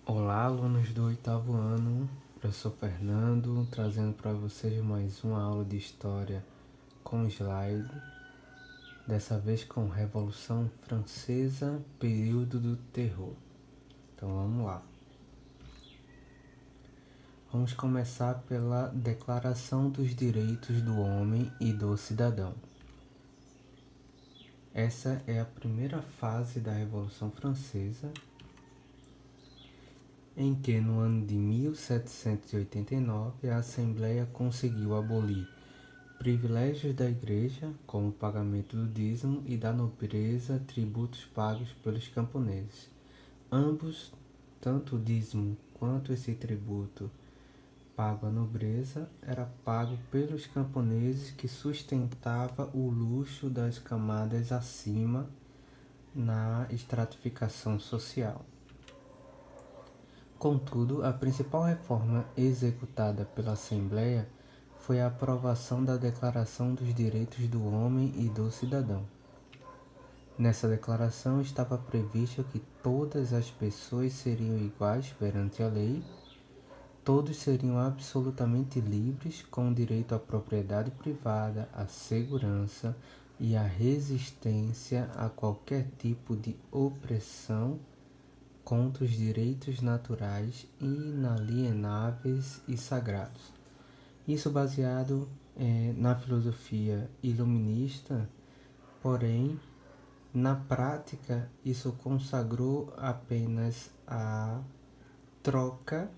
Olá, alunos do oitavo ano, professor Fernando, trazendo para vocês mais uma aula de História com slide, dessa vez com Revolução Francesa, período do terror. Então vamos lá. Vamos começar pela Declaração dos Direitos do Homem e do Cidadão. Essa é a primeira fase da Revolução Francesa, em que no ano de 1789 a Assembleia conseguiu abolir privilégios da Igreja, como o pagamento do dízimo, e da nobreza, tributos pagos pelos camponeses. Ambos, tanto o dízimo quanto esse tributo pago à nobreza, era pago pelos camponeses, que sustentava o luxo das camadas acima na estratificação social. Contudo, a principal reforma executada pela Assembleia foi a aprovação da Declaração dos Direitos do Homem e do Cidadão. Nessa declaração estava previsto que todas as pessoas seriam iguais perante a lei, todos seriam absolutamente livres, com direito à propriedade privada, à segurança e à resistência a qualquer tipo de opressão contra os direitos naturais inalienáveis e sagrados. Isso baseado na filosofia iluminista, porém, na prática, isso consagrou apenas a troca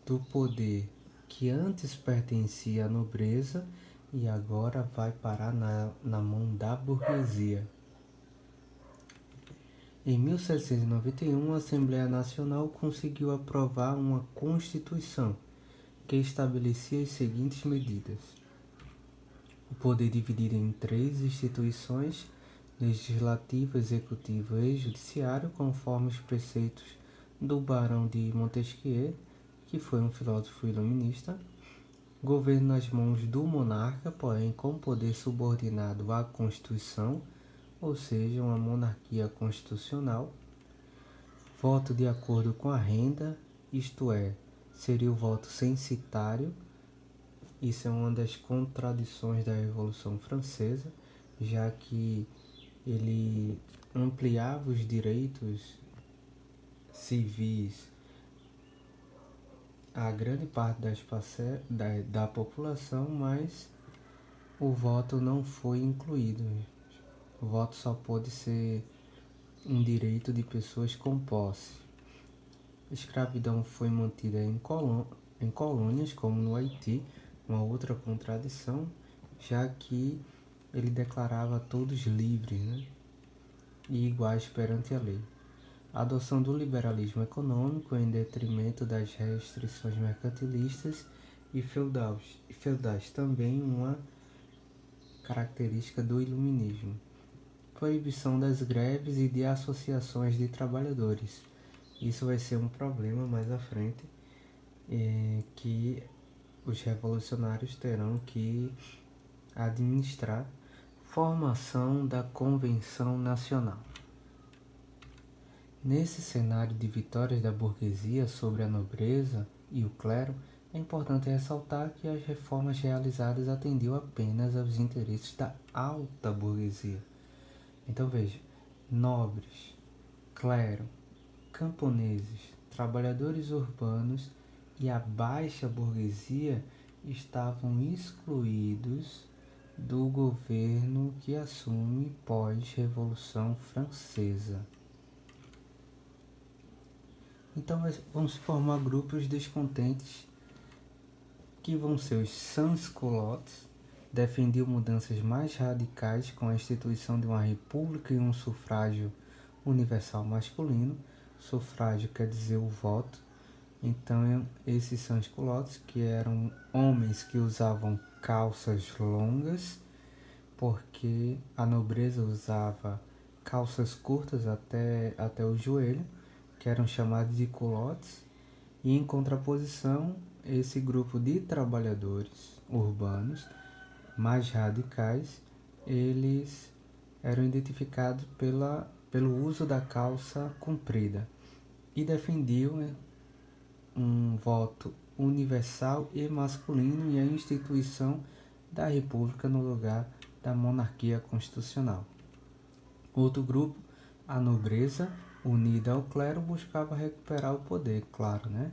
do poder que antes pertencia à nobreza e agora vai parar na mão da burguesia. Em 1791, a Assembleia Nacional conseguiu aprovar uma Constituição que estabelecia as seguintes medidas: o poder dividido em 3 instituições, legislativo, executivo e judiciário, conforme os preceitos do Barão de Montesquieu, que foi um filósofo iluminista; governo nas mãos do monarca, porém com poder subordinado à Constituição, ou seja, uma monarquia constitucional; voto de acordo com a renda, isto é, seria o voto censitário. Isso é uma das contradições da Revolução Francesa, já que ele ampliava os direitos civis a grande parte da população, mas o voto não foi incluído. O voto só pode ser um direito de pessoas com posse. A escravidão foi mantida em colônias, como no Haiti, uma outra contradição, já que ele declarava todos livres, e iguais perante a lei. A adoção do liberalismo econômico em detrimento das restrições mercantilistas e feudais, também uma característica do iluminismo. Proibição das greves e de associações de trabalhadores. Isso vai ser um problema mais à frente, que os revolucionários terão que administrar. Formação da Convenção Nacional. Nesse cenário de vitórias da burguesia sobre a nobreza e o clero, é importante ressaltar que as reformas realizadas atendiam apenas aos interesses da alta burguesia. Então veja, nobres, clero, camponeses, trabalhadores urbanos e a baixa burguesia estavam excluídos do governo que assume pós-Revolução Francesa. Então vão se formar grupos descontentes, que vão ser os sans-culottes. Defendiam mudanças mais radicais com a instituição de uma república e um sufrágio universal masculino. Sufrágio quer dizer o voto. Então esses sans-culottes, que eram homens que usavam calças longas, porque a nobreza usava calças curtas até o joelho, que eram chamados de culottes, e em contraposição, esse grupo de trabalhadores urbanos mais radicais, eles eram identificados pelo uso da calça comprida. e defendiam um voto universal e masculino e a instituição da república no lugar da monarquia constitucional. Outro grupo, a nobreza, unida ao clero, buscava recuperar o poder, claro, né?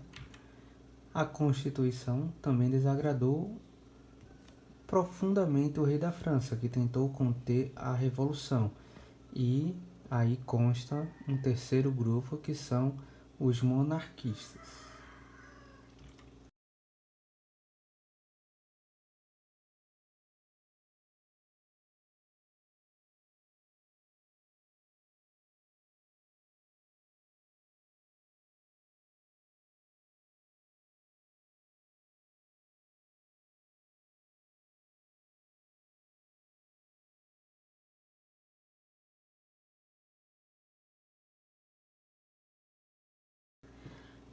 A Constituição também desagradou profundamente o rei da França, que tentou conter a revolução. E aí consta um terceiro grupo, que são os monarquistas.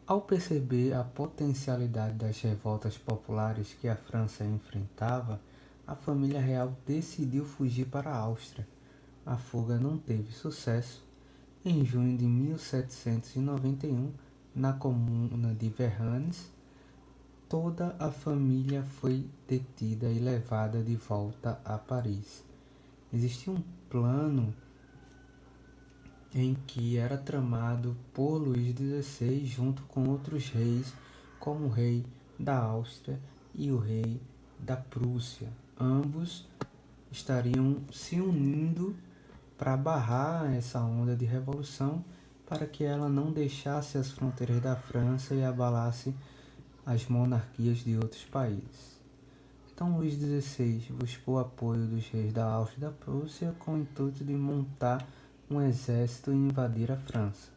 Ao perceber a potencialidade das revoltas populares que a França enfrentava, a família real decidiu fugir para a Áustria. A fuga não teve sucesso. Em junho de 1791, na comuna de Verranes, toda a família foi detida e levada de volta a Paris. Existia um plano em que era tramado por Luís XVI junto com outros reis, como o rei da Áustria e o rei da Prússia. Ambos estariam se unindo para barrar essa onda de revolução, para que ela não deixasse as fronteiras da França e abalasse as monarquias de outros países. Então Luís XVI buscou o apoio dos reis da Áustria e da Prússia com o intuito de montar um exército e invadir a França.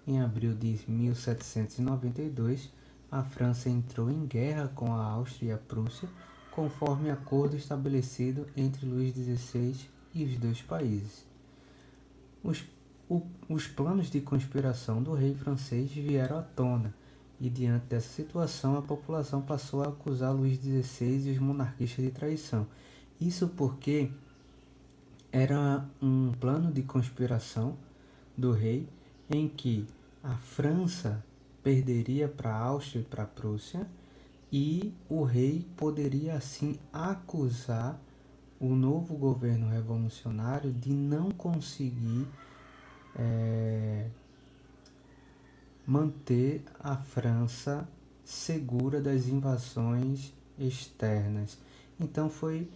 Em abril de 1792, a França entrou em guerra com a Áustria e a Prússia, conforme acordo estabelecido entre Luís XVI e os dois países. Os planos de conspiração do rei francês vieram à tona, e diante dessa situação a população passou a acusar Luís XVI e os monarquistas de traição. Isso porque era um plano de conspiração do rei em que a França perderia para a Áustria e para a Prússia, e o rei poderia assim acusar o novo governo revolucionário de não conseguir manter a França segura das invasões externas. Então foi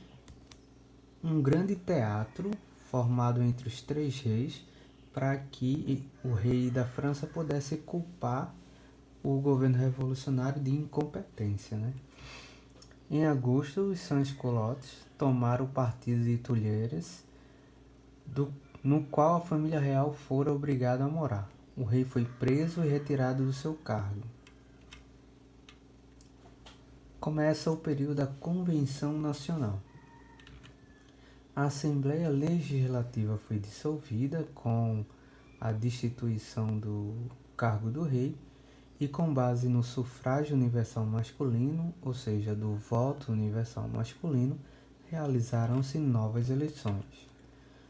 um grande teatro formado entre os três reis para que o rei da França pudesse culpar o governo revolucionário de incompetência, né? Em agosto, os sans-culottes tomaram o partido de Tuileries, no qual a família real fora obrigada a morar. O rei foi preso e retirado do seu cargo. Começa o período da Convenção Nacional. A Assembleia Legislativa foi dissolvida com a destituição do cargo do rei e, com base no sufrágio universal masculino, ou seja, do voto universal masculino, realizaram-se novas eleições.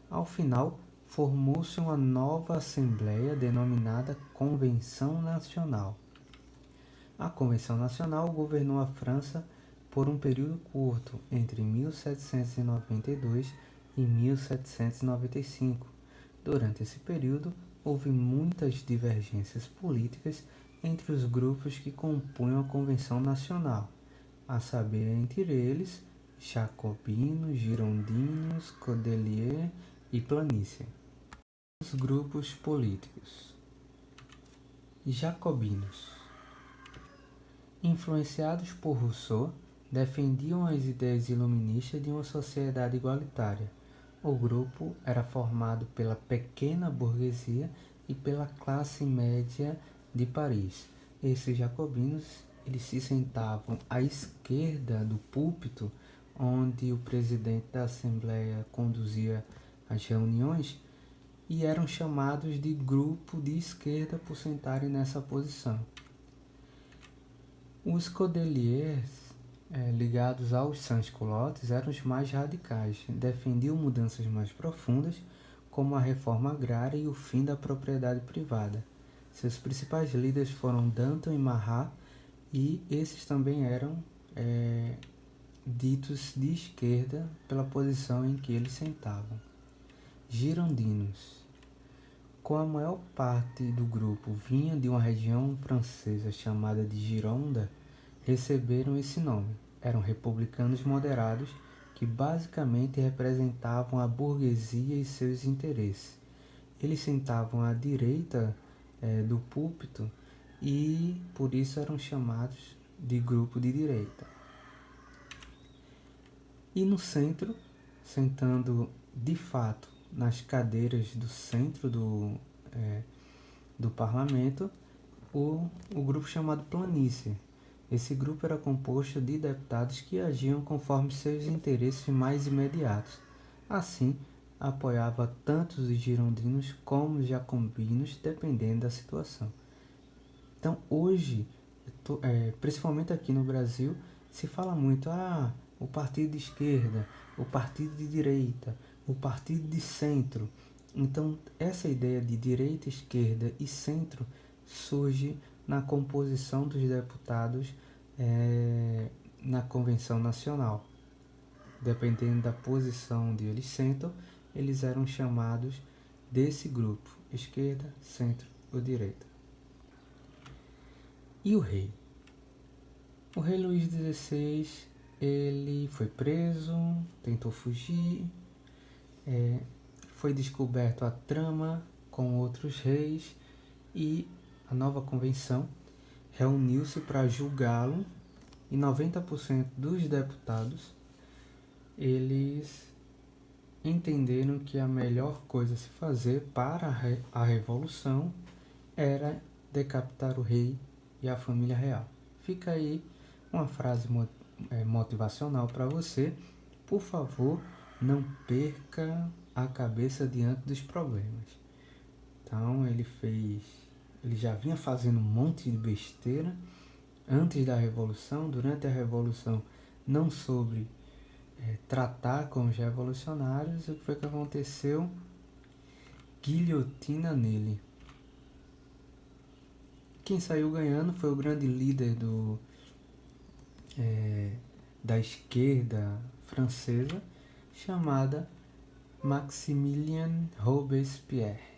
Ao final, formou-se uma nova Assembleia denominada Convenção Nacional. A Convenção Nacional governou a França por um período curto, entre 1792 e 1795. Durante esse período, houve muitas divergências políticas entre os grupos que compunham a Convenção Nacional, a saber, entre eles, jacobinos, girondinos, cordeliers e planícia. Os grupos políticos. Jacobinos. Influenciados por Rousseau, defendiam as ideias iluministas de uma sociedade igualitária. O grupo era formado pela pequena burguesia e pela classe média de Paris. Esses jacobinos eles se sentavam à esquerda do púlpito, onde o presidente da Assembleia conduzia as reuniões, e eram chamados de grupo de esquerda por sentarem nessa posição. Os cordeliers, ligados aos sans-culottes, eram os mais radicais, defendiam mudanças mais profundas, como a reforma agrária e o fim da propriedade privada. Seus principais líderes foram Danton e Marat, e esses também eram ditos de esquerda pela posição em que eles sentavam. Girondinos. Como a maior parte do grupo vinha de uma região francesa chamada de Gironda, receberam esse nome. Eram republicanos moderados que basicamente representavam a burguesia e seus interesses. Eles sentavam à direita do púlpito e por isso eram chamados de grupo de direita. E no centro, sentando de fato nas cadeiras do centro do parlamento, o grupo chamado planície. Esse grupo era composto de deputados que agiam conforme seus interesses mais imediatos. Assim, apoiava tanto os girondinos como os jacobinos, dependendo da situação. Então, hoje, principalmente aqui no Brasil, se fala muito, o partido de esquerda, o partido de direita, o partido de centro. Então, essa ideia de direita, esquerda e centro surge na composição dos deputados na Convenção Nacional. Dependendo da posição onde eles sentam, eles eram chamados desse grupo, esquerda, centro ou direita. E o rei? O rei Luís XVI, ele foi preso, tentou fugir, foi descoberto a trama com outros reis e a nova convenção reuniu-se para julgá-lo, e 90% dos deputados eles entenderam que a melhor coisa a se fazer para a revolução era decapitar o rei e a família real. Fica aí uma frase motivacional para você. Por favor, não perca a cabeça diante dos problemas. Então ele já vinha fazendo um monte de besteira antes da Revolução. Durante a Revolução não soube tratar com os revolucionários. O que foi que aconteceu? Guilhotina nele. Quem saiu ganhando foi o grande líder da esquerda francesa, chamada Maximilien Robespierre.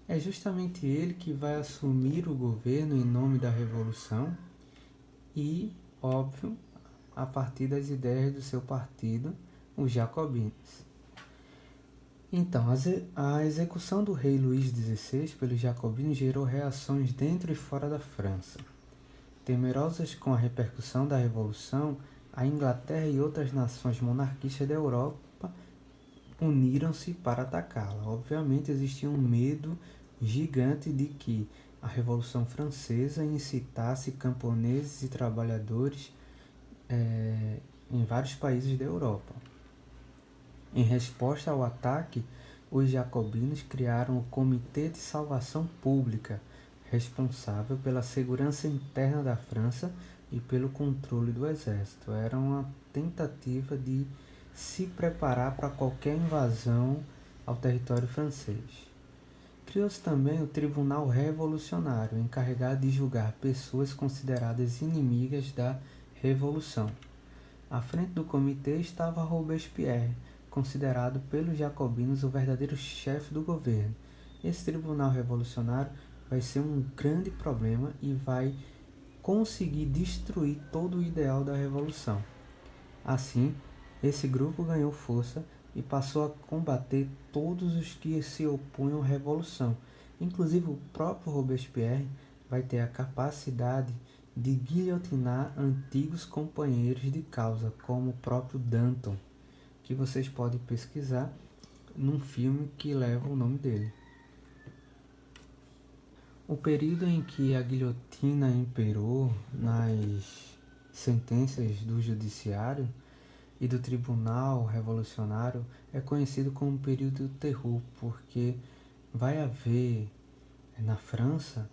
É justamente ele que vai assumir o governo em nome da Revolução e, óbvio, a partir das ideias do seu partido, os jacobinos. Então, a execução do rei Luís XVI pelos jacobinos gerou reações dentro e fora da França. Temerosas com a repercussão da Revolução, a Inglaterra e outras nações monarquistas da Europa uniram-se para atacá-la. Obviamente existia um medo gigante de que a Revolução Francesa incitasse camponeses e trabalhadores em vários países da Europa. Em resposta ao ataque, os jacobinos criaram o Comitê de Salvação Pública, responsável pela segurança interna da França e pelo controle do exército. Era uma tentativa de se preparar para qualquer invasão ao território francês. Criou-se também o Tribunal Revolucionário, encarregado de julgar pessoas consideradas inimigas da Revolução. À frente do comitê estava Robespierre, considerado pelos jacobinos o verdadeiro chefe do governo. Esse tribunal revolucionário vai ser um grande problema e vai conseguir destruir todo o ideal da revolução. Assim, esse grupo ganhou força e passou a combater todos os que se opunham à revolução. Inclusive o próprio Robespierre vai ter a capacidade de guilhotinar antigos companheiros de causa, como o próprio Danton, que vocês podem pesquisar num filme que leva o nome dele. O período em que a guilhotina imperou nas sentenças do judiciário e do tribunal revolucionário é conhecido como período do terror, porque vai haver na França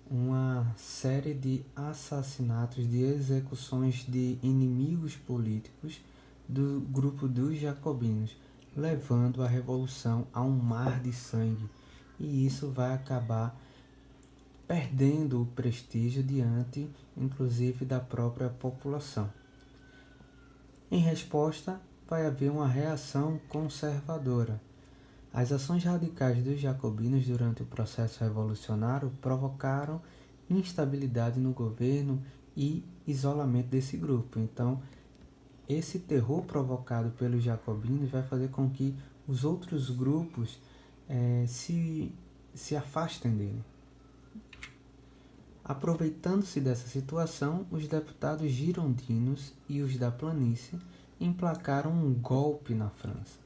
uma série de assassinatos, de execuções de inimigos políticos do grupo dos jacobinos, levando a revolução a um mar de sangue. e isso vai acabar perdendo o prestígio diante, inclusive, da própria população. Em resposta, vai haver uma reação conservadora. As ações radicais dos jacobinos durante o processo revolucionário provocaram instabilidade no governo e isolamento desse grupo. Então, esse terror provocado pelos jacobinos vai fazer com que os outros grupos se afastem dele. Aproveitando-se dessa situação, os deputados girondinos e os da planície emplacaram um golpe na França.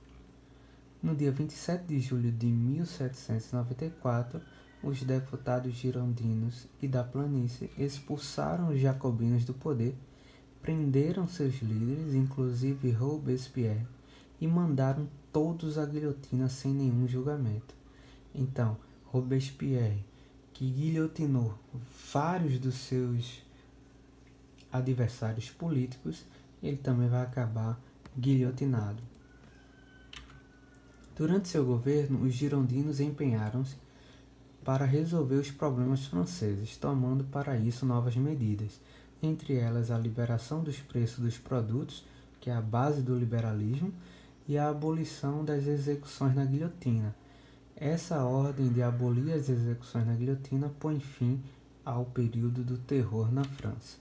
No dia 27 de julho de 1794, os deputados girondinos e da planície expulsaram os jacobinos do poder, prenderam seus líderes, inclusive Robespierre, e mandaram todos à guilhotina sem nenhum julgamento. Então, Robespierre, que guilhotinou vários dos seus adversários políticos, ele também vai acabar guilhotinado. Durante seu governo, os girondinos empenharam-se para resolver os problemas franceses, tomando para isso novas medidas, entre elas a liberação dos preços dos produtos, que é a base do liberalismo, e a abolição das execuções na guilhotina. Essa ordem de abolir as execuções na guilhotina põe fim ao período do terror na França.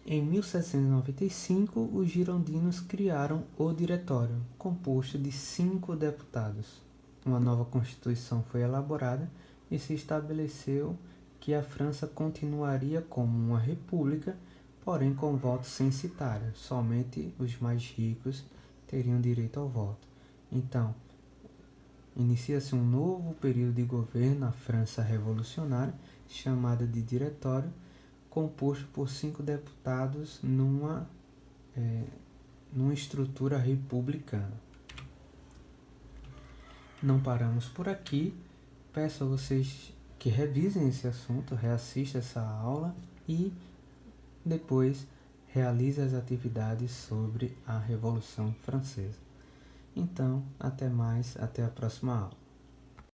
Em 1795, os girondinos criaram o Diretório, composto de 5 deputados. Uma nova Constituição foi elaborada e se estabeleceu que a França continuaria como uma república, porém com voto censitário. Somente os mais ricos teriam direito ao voto. Então, inicia-se um novo período de governo na França revolucionária, chamada de Diretório, composto por 5 deputados numa estrutura republicana. Não paramos por aqui. Peço a vocês que revisem esse assunto, reassistam essa aula e depois realize as atividades sobre a Revolução Francesa. Então, até mais, até a próxima aula.